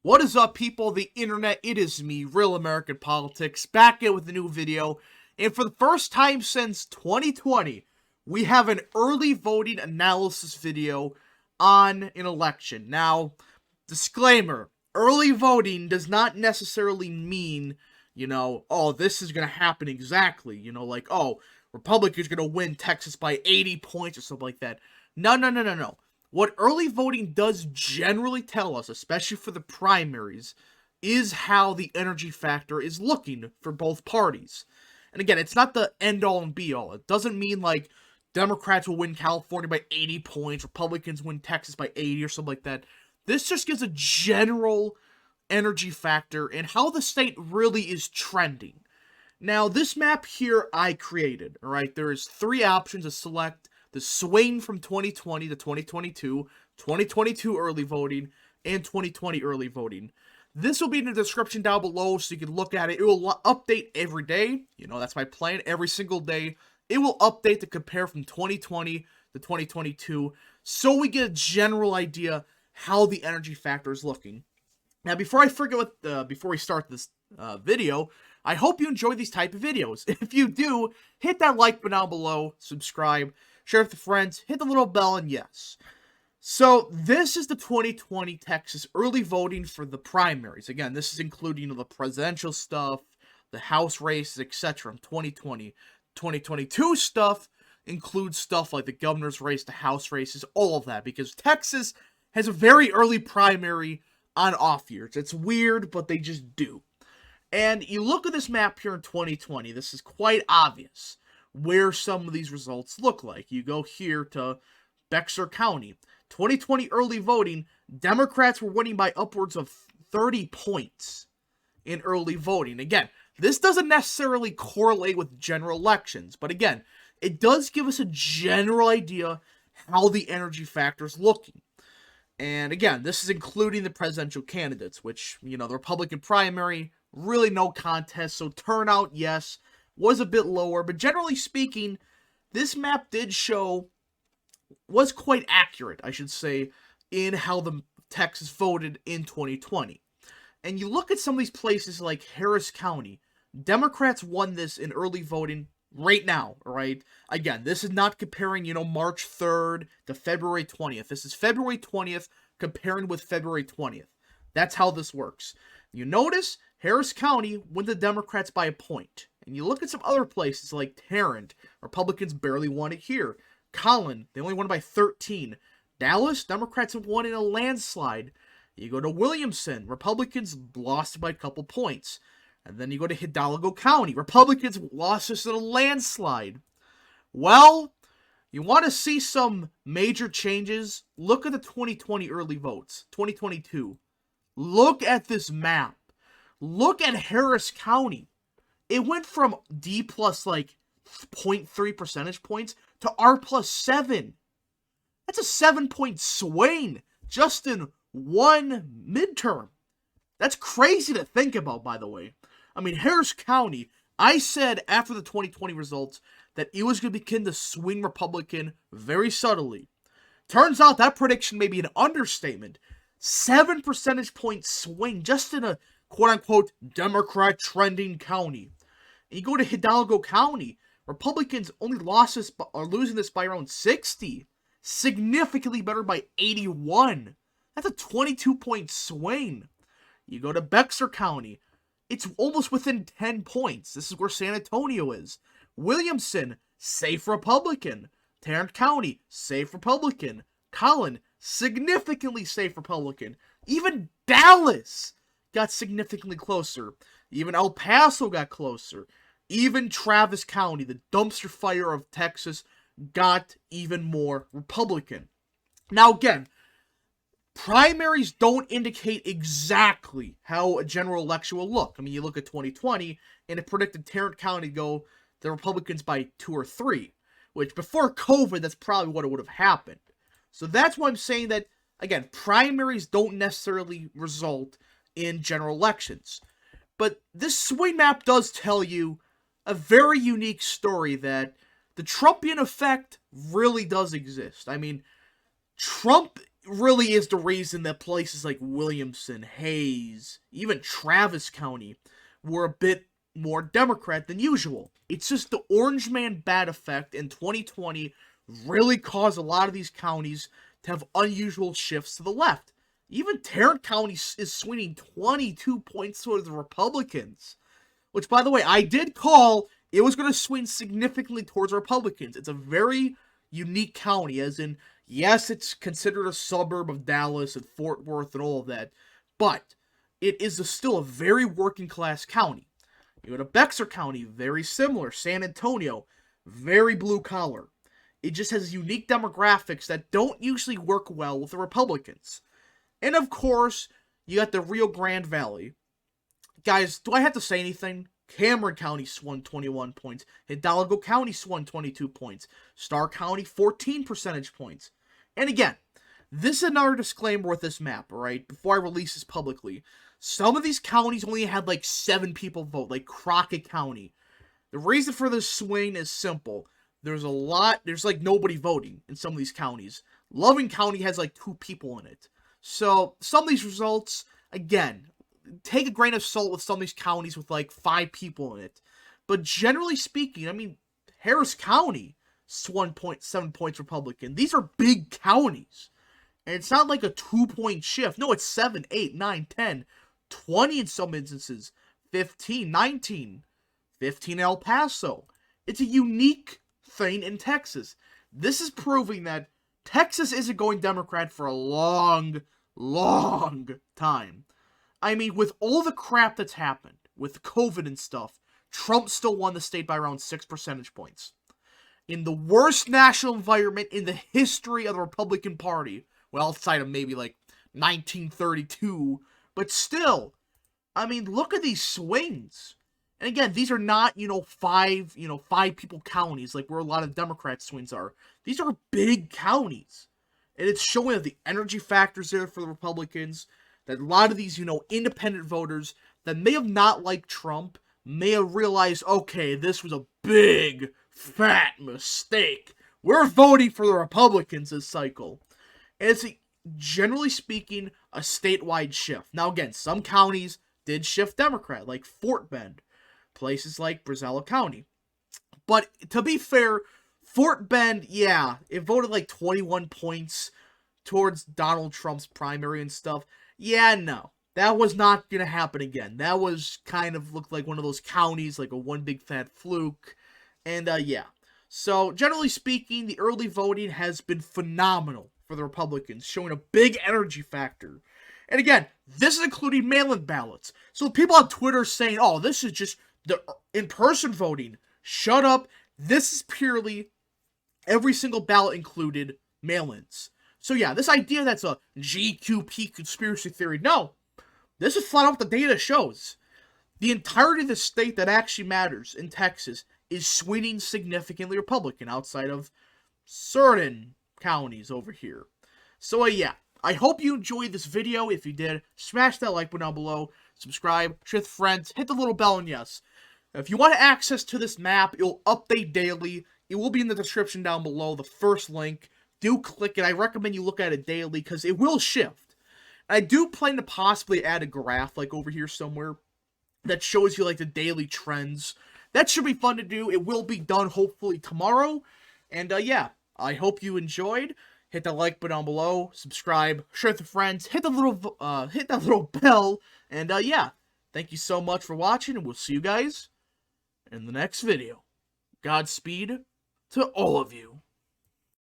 What is up, people? The internet, it is me, Real American Politics, back in with a new video. And for the first time since 2020, we have an early voting analysis video on an election. Now, disclaimer, early voting does not necessarily mean, oh, this is going to happen exactly. Like, oh, Republicans going to win Texas by 80 points or something like that. No. What early voting does generally tell us, especially for the primaries, is how the energy factor is looking for both parties. And again, it's not the end-all and be-all. It doesn't mean, like, Democrats will win California by 80 points, Republicans win Texas by 80 or something like that. This just gives a general energy factor and how the state really is trending. Now, this map here I created, alright? There's three options to select: the swing from 2020 to 2022, 2022 early voting, and 2020 early voting. This will be in the description down below so you can look at it. It will update every day. That's my plan. Every single day, it will update to compare from 2020 to 2022 so we get a general idea how the energy factor is looking. Now, before I forget before we start this video, I hope you enjoy these type of videos. If you do, hit that like button down below, subscribe, share with your friends, hit the little bell, and yes. So, this is the 2020 Texas early voting for the primaries. Again, this is including the presidential stuff, the House races, etc. from 2020. 2022 stuff includes stuff like the governor's race, the House races, all of that, because Texas has a very early primary on off years. It's weird, but they just do. And you look at this map here in 2020, this is quite obvious where some of these results look like. You go here to Bexar County. 2020 early voting, Democrats were winning by upwards of 30 points in early voting. Again, this doesn't necessarily correlate with general elections, but again, it does give us a general idea how the energy factor is looking. And again, this is including the presidential candidates, which, the Republican primary, really no contest, so turnout, yes, was a bit lower, but generally speaking, this map was quite accurate, I should say, in how the Texas voted in 2020. And you look at some of these places like Harris County, Democrats won this in early voting right now, alright? Again, this is not comparing, March 3rd to February 20th. This is February 20th comparing with February 20th. That's how this works. You notice Harris County won the Democrats by a point. And you look at some other places like Tarrant, Republicans barely won it here. Collin, they only won by 13. Dallas, Democrats have won in a landslide. You go to Williamson, Republicans lost by a couple points. And then you go to Hidalgo County, Republicans lost this in a landslide. Well, you want to see some major changes? Look at the 2020 early votes, 2022. Look at this map. Look at Harris County. It went from D plus like 0.3 percentage points to R plus 7. That's a 7-point swing just in one midterm. That's crazy to think about, by the way. I mean, Harris County, I said after the 2020 results that it was going to begin to swing Republican very subtly. Turns out that prediction may be an understatement. 7 percentage point swing just in a quote-unquote Democrat trending county. And you go to Hidalgo County, Republicans only are losing this by around 60. Significantly better by 81. That's a 22-point swing. You go to Bexar County, it's almost within 10 points. This is where San Antonio is. Williamson, safe Republican. Tarrant County, safe Republican. Collin, significantly safe Republican. Even Dallas got significantly closer. Even El Paso got closer. Even Travis County, the dumpster fire of Texas, got even more Republican. Now again, primaries don't indicate exactly how a general election will look. I mean, you look at 2020, and it predicted Tarrant County to go the Republicans by 2 or 3, which before COVID, that's probably what it would have happened. So that's why I'm saying that, again, primaries don't necessarily result in general elections. But this swing map does tell you a very unique story that the Trumpian effect really does exist. I mean, Trump really is the reason that places like Williamson, Hayes, even Travis County were a bit more Democrat than usual. It's just the Orange Man bad effect in 2020 really caused a lot of these counties to have unusual shifts to the left. Even Tarrant County is swinging 22 points towards the Republicans. Which, by the way, I did call it was going to swing significantly towards Republicans. It's a very unique county, as in, yes, it's considered a suburb of Dallas and Fort Worth and all of that, but it is still a very working-class county. You go to Bexar County, very similar. San Antonio, very blue-collar. It just has unique demographics that don't usually work well with the Republicans. And, of course, you got the Rio Grande Valley. Guys, do I have to say anything? Cameron County swung 21 points. Hidalgo County swung 22 points. Starr County, 14 percentage points. And again, this is another disclaimer with this map, alright? Before I release this publicly. Some of these counties only had like 7 people vote, like Crockett County. The reason for this swing is simple. There's like nobody voting in some of these counties. Loving County has like 2 people in it. So, some of these results, again, take a grain of salt with some of these counties with like 5 people in it. But generally speaking, I mean, Harris County swung 7 points Republican. These are big counties. And it's not like a 2-point shift. No, it's 7, 8, 9, 10, 20 in some instances, 15, 19, 15 in El Paso. It's a unique thing in Texas. This is proving that Texas isn't going Democrat for a long, long time. I mean, with all the crap that's happened, with COVID and stuff, Trump still won the state by around 6 percentage points. In the worst national environment in the history of the Republican Party, well, outside of maybe like 1932, but still, I mean, look at these swings. And again, these are not, 5 people counties like where a lot of Democrat swings are. These are big counties. And it's showing that the energy factors there for the Republicans, that a lot of these, independent voters that may have not liked Trump may have realized, okay, this was a big, fat mistake. We're voting for the Republicans this cycle. And it's, generally speaking, a statewide shift. Now, again, some counties did shift Democrat, like Fort Bend, places like Brazila County. But to be fair, Fort Bend, yeah, it voted like 21 points towards Donald Trump's primary and stuff. Yeah, no, that was not going to happen again. That was kind of looked like one of those counties, like a one big fat fluke. And, yeah. So, generally speaking, the early voting has been phenomenal for the Republicans, showing a big energy factor. And again, this is including mail-in ballots. So people on Twitter saying, oh, this is just the in-person voting. Shut up. This is purely every single ballot included mail-ins. So yeah, this idea that's a GQP conspiracy theory, no. This is flat out what the data shows. The entirety of the state that actually matters in Texas is swinging significantly Republican outside of certain counties over here. So yeah, I hope you enjoyed this video. If you did, smash that like button down below, subscribe, share with friends, hit the little bell, and yes, if you want access to this map, it'll update daily. It will be in the description down below, the first link. Do click it. I recommend you look at it daily because it will shift. And I do plan to possibly add a graph like over here somewhere that shows you like the daily trends. That should be fun to do. It will be done hopefully tomorrow. And yeah, I hope you enjoyed. Hit the like button down below, subscribe, share with friends, hit that little bell, and yeah, thank you so much for watching, and we'll see you guys in the next video. Godspeed to all of you.